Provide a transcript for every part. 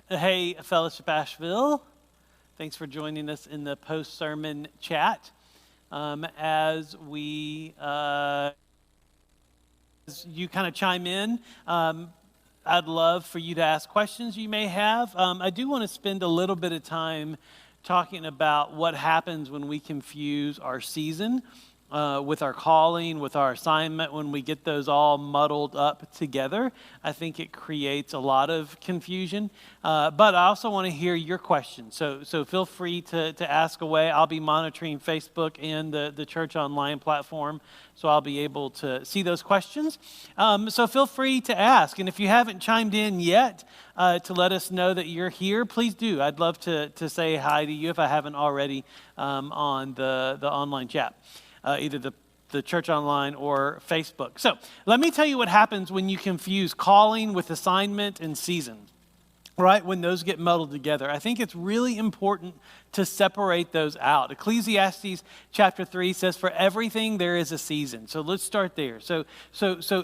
Hey, Fellowship Asheville. Thanks for joining us in the post-sermon chat. As you kind of chime in, I'd love for you to ask questions you may have. I do want to spend a little bit of time talking about what happens when we confuse our season with our calling, with our assignment. When we get those all muddled up together, I think it creates a lot of confusion. But I also want to hear your questions. So feel free to ask away. I'll be monitoring Facebook and the church online platform, so I'll be able to see those questions. So feel free to ask. And if you haven't chimed in yet to let us know that you're here, please do. I'd love to say hi to you if I haven't already on the online chat. Either the church online or Facebook. So let me tell you what happens when you confuse calling with assignment and season, right? When those get muddled together. I think it's really important to separate those out. Ecclesiastes chapter 3 says, for everything there is a season. So let's start there. So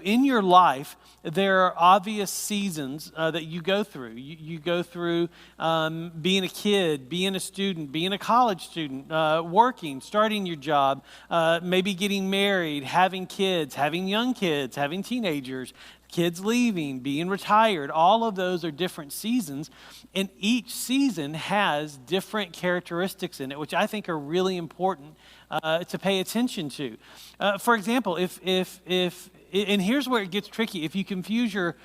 in your life, there are obvious seasons that you go through. You go through being a kid, being a student, being a college student, working, starting your job, maybe getting married, having kids, having young kids, having teenagers, kids leaving, being retired. All of those are different seasons, and each season has different characteristics in it, which I think are really important to pay attention to. For example, if and here's where it gets tricky. If you confuse your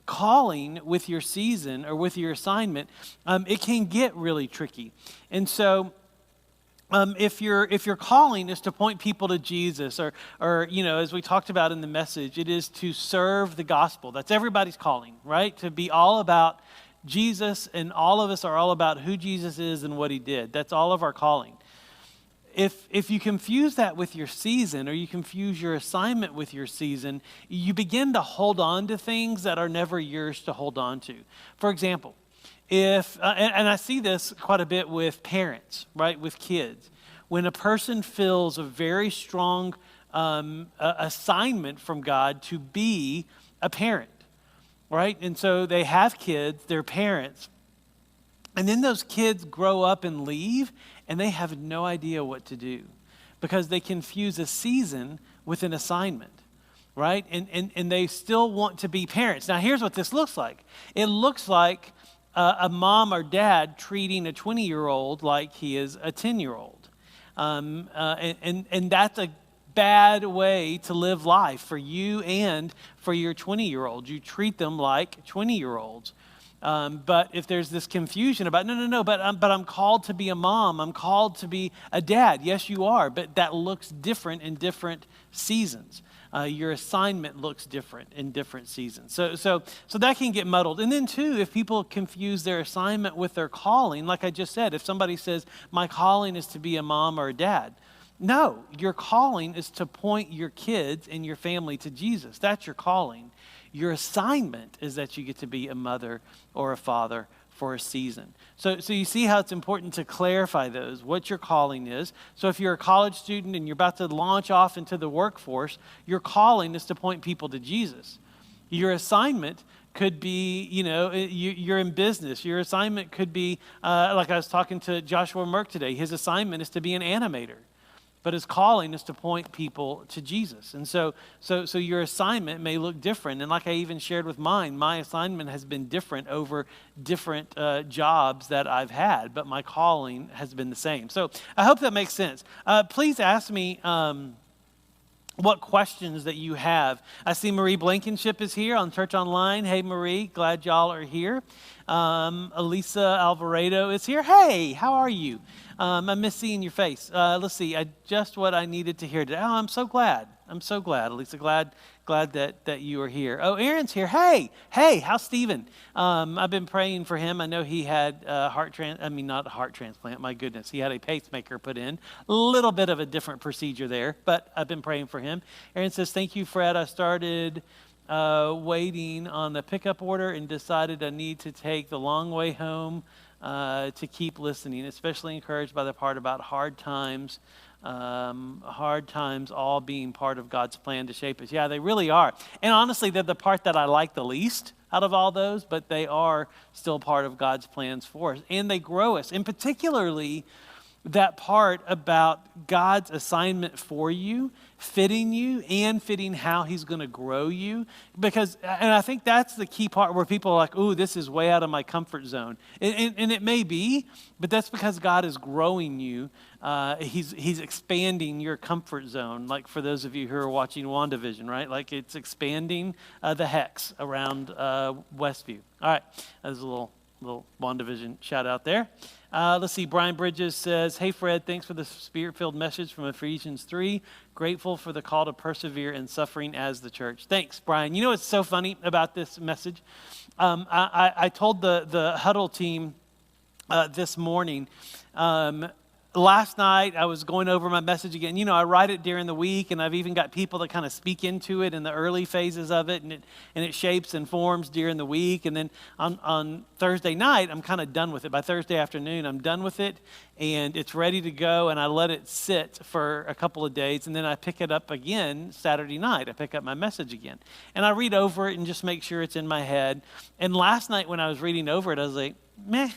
calling with your season or with your assignment, it can get really tricky. And so if your calling is to point people to Jesus, or as we talked about in the message, it is to serve the gospel. That's everybody's calling, right? To be all about Jesus, and all of us are all about who Jesus is and what he did. That's all of our calling. If you confuse that with your season, or you confuse your assignment with your season, you begin to hold on to things that are never yours to hold on to. For example, and I see this quite a bit with parents, right, with kids. When a person feels a very strong assignment from God to be a parent, right? And so they have kids, they're parents, and then those kids grow up and leave, and they have no idea what to do because they confuse a season with an assignment. Right? And they still want to be parents. Now, here's what this looks like. It looks like a mom or dad treating a 20-year-old like he is a 10-year-old. And that's a bad way to live life for you and for your 20-year-old. You treat them like 20-year-olds. But if there's this confusion about, no, but I'm called to be a mom, I'm called to be a dad. Yes, you are, but that looks different in different seasons. Your assignment looks different in different seasons. So that can get muddled. And then too, if people confuse their assignment with their calling, like I just said, if somebody says, my calling is to be a mom or a dad. No, your calling is to point your kids and your family to Jesus. That's your calling. Your assignment is that you get to be a mother or a father for a season. So you see how it's important to clarify those, what your calling is. So if you're a college student and you're about to launch off into the workforce, your calling is to point people to Jesus. Your assignment could be, you're in business. Your assignment could be, like I was talking to Joshua Merck today, his assignment is to be an animator. But his calling is to point people to Jesus. And so your assignment may look different. And like I even shared with mine, my assignment has been different over different jobs that I've had, but my calling has been the same. So I hope that makes sense. Please ask me what questions that you have. I see Marie Blankenship is here on Church Online. Hey, Marie, glad y'all are here. Elisa Alvarado is here. Hey, how are you? I miss seeing your face. Let's see, just what I needed to hear today. Oh, I'm so glad. Elisa, glad that you are here. Oh, Aaron's here. Hey, how's Stephen? I've been praying for him. I know he had not a heart transplant. My goodness, he had a pacemaker put in. A little bit of a different procedure there, but I've been praying for him. Aaron says, thank you, Fred. I started waiting on the pickup order and decided I need to take the long way home to keep listening, especially encouraged by the part about hard times all being part of God's plan to shape us. Yeah, they really are. And honestly, they're the part that I like the least. out of all those, but they are still part of God's plans for us. And they grow us. And particularly that part about God's assignment for you, fitting you and fitting how he's going to grow you. Because, and I think that's the key part where people are like, ooh, this is way out of my comfort zone. And it may be, but that's because God is growing you. He's expanding your comfort zone. Like for those of you who are watching WandaVision, right? Like it's expanding the hex around Westview. All right, there's a little WandaVision shout out there. Let's see, Brian Bridges says, hey Fred, thanks for the spirit-filled message from Ephesians 3. Grateful for the call to persevere in suffering as the church. Thanks, Brian. You know what's so funny about this message? I told the huddle team this morning, last night I was going over my message again. You know, I write it during the week, and I've even got people that kind of speak into it in the early phases of it, and it shapes and forms during the week. And then on Thursday night, I'm kind of done with it. By Thursday afternoon, I'm done with it, and it's ready to go, and I let it sit for a couple of days, and then I pick it up again Saturday night. I pick up my message again, and I read over it and just make sure it's in my head. And last night when I was reading over it, I was like, meh,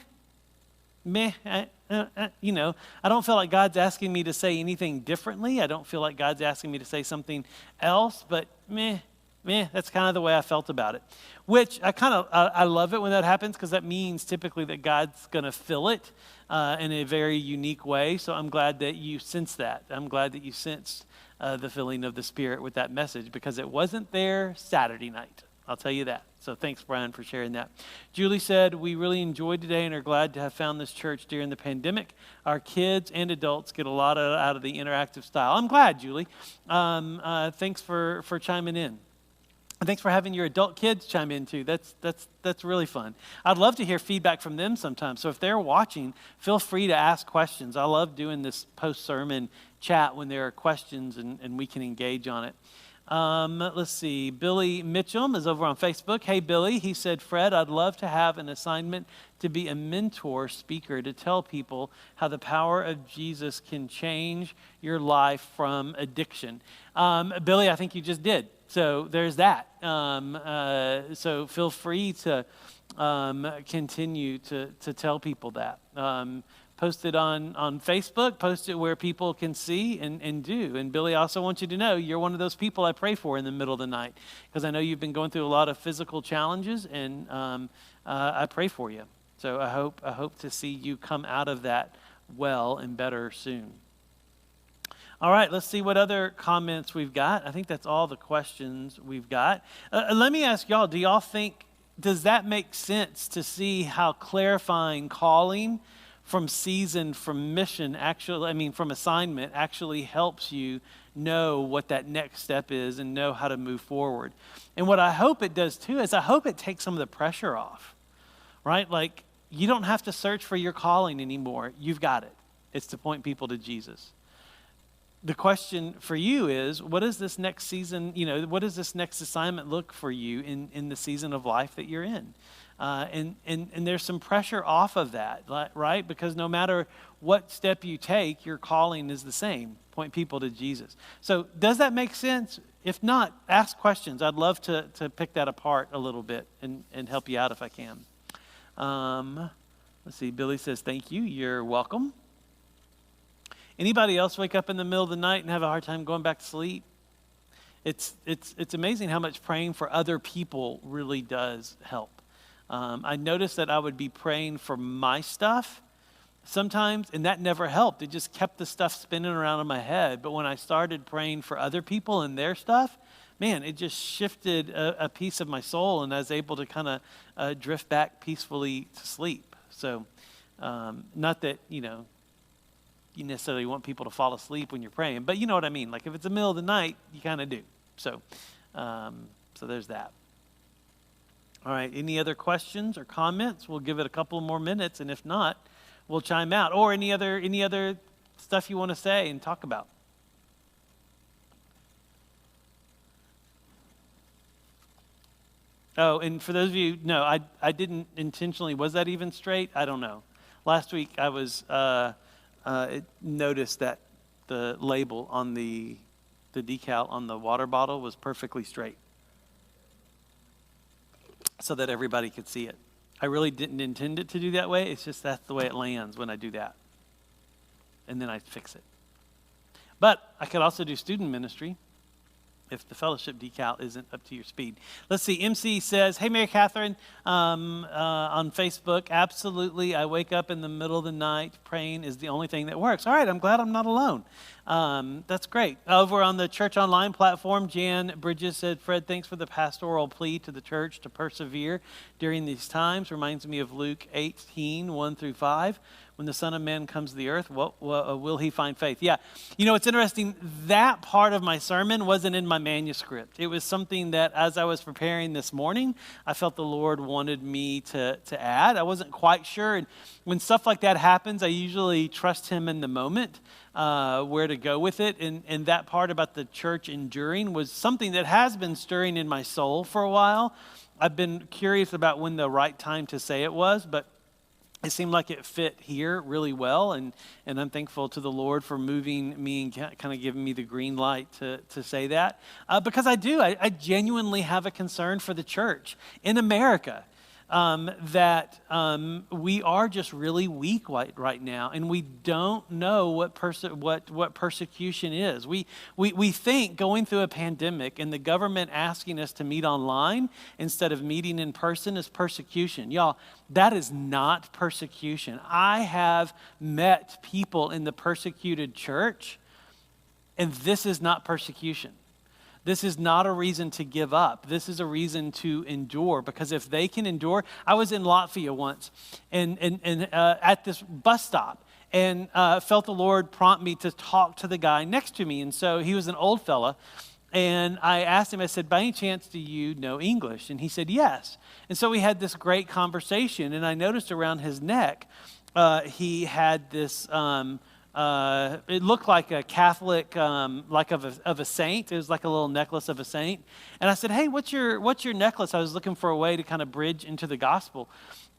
you know, I don't feel like God's asking me to say anything differently. I don't feel like God's asking me to say something else, but that's kind of the way I felt about it. Which I love it when that happens, because that means typically that God's going to fill it in a very unique way. So I'm glad that you sensed that. I'm glad that you sensed the filling of the Spirit with that message, because it wasn't there Saturday night. I'll tell you that. So thanks, Brian, for sharing that. Julie said, we really enjoyed today and are glad to have found this church during the pandemic. Our kids and adults get a lot out of the interactive style. I'm glad, Julie. Thanks for chiming in. And thanks for having your adult kids chime in too. That's really fun. I'd love to hear feedback from them sometimes. So if they're watching, feel free to ask questions. I love doing this post-sermon chat when there are questions and we can engage on it. Let's see. Billy Mitchum is over on Facebook. Hey, Billy. He said, Fred, I'd love to have an assignment to be a mentor speaker to tell people how the power of Jesus can change your life from addiction. Billy, I think you just did. So there's that. So feel free to continue to tell people that. Post it on Facebook, post it where people can see and do. And Billy, I also want you to know you're one of those people I pray for in the middle of the night, because I know you've been going through a lot of physical challenges, and I pray for you. So I hope to see you come out of that well and better soon. All right, let's see what other comments we've got. I think that's all the questions we've got. Let me ask y'all, do y'all think, does that make sense to see how clarifying calling from season, from mission, from assignment, actually helps you know what that next step is and know how to move forward? And what I hope it does too is I hope it takes some of the pressure off, right? Like, you don't have to search for your calling anymore. You've got it. It's to point people to Jesus. The question for you is, what is this next season, what does this next assignment look for you in the season of life that you're in? And there's some pressure off of that, right? Because no matter what step you take, your calling is the same. Point people to Jesus. So does that make sense? If not, ask questions. I'd love to pick that apart a little bit and help you out if I can. Let's see. Billy says, thank you. You're welcome. Anybody else wake up in the middle of the night and have a hard time going back to sleep? It's amazing how much praying for other people really does help. I noticed that I would be praying for my stuff sometimes, and that never helped. It just kept the stuff spinning around in my head. But when I started praying for other people and their stuff, man, it just shifted a piece of my soul, and I was able to kind of drift back peacefully to sleep. So not that, you necessarily want people to fall asleep when you're praying, but you know what I mean. Like if it's the middle of the night, you kind of do. So there's that. All right, any other questions or comments? We'll give it a couple more minutes, and if not, we'll chime out. Or any other stuff you want to say and talk about. Oh, and for those of you, no, I didn't intentionally. Was that even straight? I don't know. Last week I was noticed that the label on the decal on the water bottle was perfectly straight. so that everybody could see it. I really didn't intend it to do that way. It's just that's the way it lands when I do that. And then I fix it. But I could also do student ministry if the fellowship decal isn't up to your speed. Let's see. MC says, hey, Mary Catherine, on Facebook, absolutely. I wake up in the middle of the night. Praying is the only thing that works. All right. I'm glad I'm not alone. That's great. Over on the Church Online platform, Jan Bridges said, Fred, thanks for the pastoral plea to the church to persevere during these times. Reminds me of Luke 18, 1-5. When the Son of Man comes to the earth, what will he find faith? Yeah. You know, it's interesting. That part of my sermon wasn't in my manuscript. It was something that as I was preparing this morning, I felt the Lord wanted me to add. I wasn't quite sure. And when stuff like that happens, I usually trust him in the moment where to go with it. And that part about the church enduring was something that has been stirring in my soul for a while. I've been curious about when the right time to say it was, but it seemed like it fit here really well, and I'm thankful to the Lord for moving me and kind of giving me the green light to say that. Because I genuinely have a concern for the church in America, that we are just really weak right now, and we don't know what persecution is. We think going through a pandemic and the government asking us to meet online instead of meeting in person is persecution. Y'all, that is not persecution. I have met people in the persecuted church, and this is not persecution. This is not a reason to give up. This is a reason to endure, because if they can endure, I was in Latvia once and at this bus stop and felt the Lord prompt me to talk to the guy next to me. And so he was an old fella. And I asked him, I said, by any chance, do you know English? And he said, yes. And so we had this great conversation. And I noticed around his neck, he had this, it looked like a Catholic, like of a saint. It was like a little necklace of a saint. And I said, hey, what's your necklace? I was looking for a way to kind of bridge into the gospel.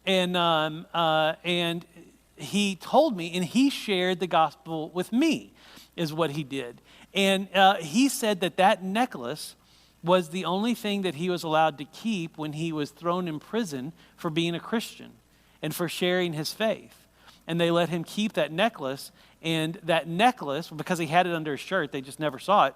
And he told me, and he shared the gospel with me, is what he did. And he said that necklace was the only thing that he was allowed to keep when he was thrown in prison for being a Christian and for sharing his faith. And they let him keep that necklace. And that necklace, because he had it under his shirt, they just never saw it,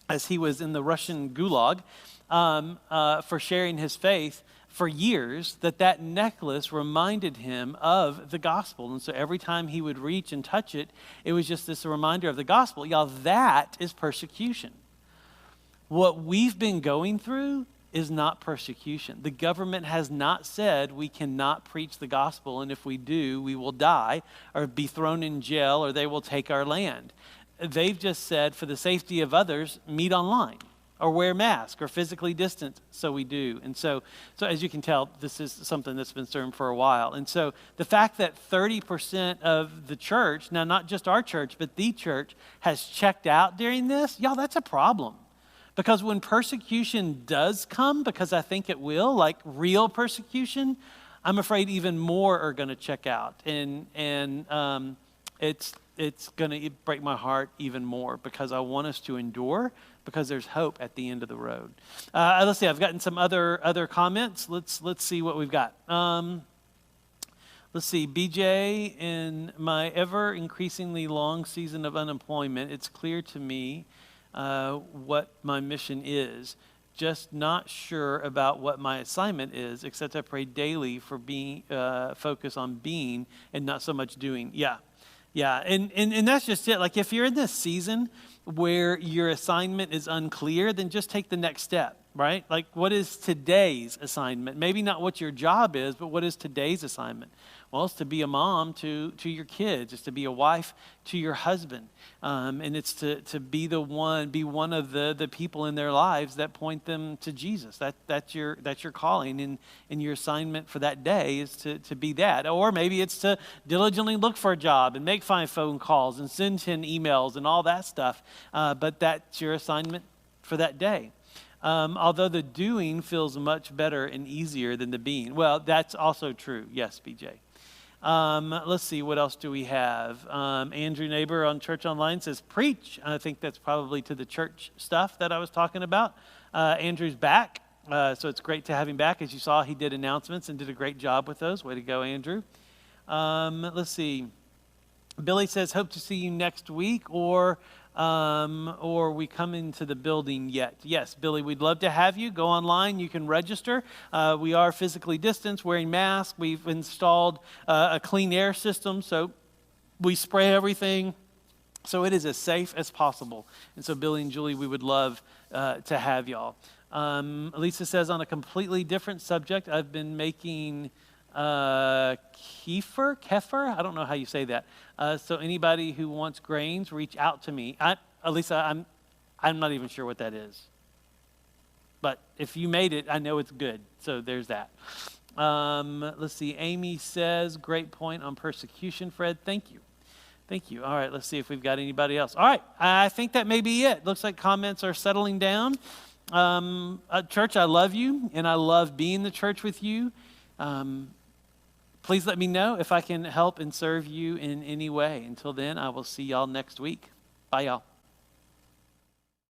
as he was in the Russian gulag for sharing his faith for years, that necklace reminded him of the gospel. And so every time he would reach and touch it, it was just this reminder of the gospel. Y'all, that is persecution. What we've been going through is not persecution. The government has not said we cannot preach the gospel, and if we do, we will die or be thrown in jail or they will take our land. They've just said, for the safety of others, meet online or wear masks or physically distance. So we do. And so as you can tell, this is something that's been stirring for a while. And so the fact that 30% of the church, now not just our church, but the church, has checked out during this, y'all, that's a problem. Because when persecution does come, because I think it will, like real persecution, I'm afraid even more are going to check out. And it's going to break my heart even more, because I want us to endure, because there's hope at the end of the road. Let's see, I've gotten some other comments. Let's see what we've got. Let's see, BJ, in my ever increasingly long season of unemployment, it's clear to me what my mission is. Just not sure about what my assignment is, except I pray daily for being focus on being and not so much doing. Yeah. And that's just it. Like, if you're in this season where your assignment is unclear, then just take the next step, right? Like, what is today's assignment? Maybe not what your job is, but what is today's assignment? Well, it's to be a mom to your kids. It's to be a wife to your husband. And it's to be one of the people in their lives that point them to Jesus. That's your calling, and your assignment for that day is to be that. Or maybe it's to diligently look for a job and make 5 phone calls and send 10 emails and all that stuff. But that's your assignment for that day. Although the doing feels much better and easier than the being. Well, that's also true. Yes, BJ. Let's see, what else do we have? Andrew Neighbor on Church Online says, preach. I think that's probably to the church stuff that I was talking about. Andrew's back. So it's great to have him back. As you saw, he did announcements and did a great job with those. Way to go, Andrew. Let's see. Billy says, hope to see you next week, or we come into the building yet? Yes, Billy, we'd love to have you. Go online. You can register. We are physically distanced, wearing masks. We've installed a clean air system, so we spray everything. So it is as safe as possible. And so Billy and Julie, we would love to have y'all. Lisa says, on a completely different subject, I've been making kefir, I don't know how you say that. So anybody who wants grains, reach out to me. Lisa, I'm not even sure what that is. But if you made it, I know it's good. So there's that. Let's see. Amy says, great point on persecution, Fred. Thank you. Thank you. All right, let's see if we've got anybody else. All right, I think that may be it. Looks like comments are settling down. Church, I love you, and I love being the church with you. Please let me know if I can help and serve you in any way. Until then, I will see y'all next week. Bye, y'all.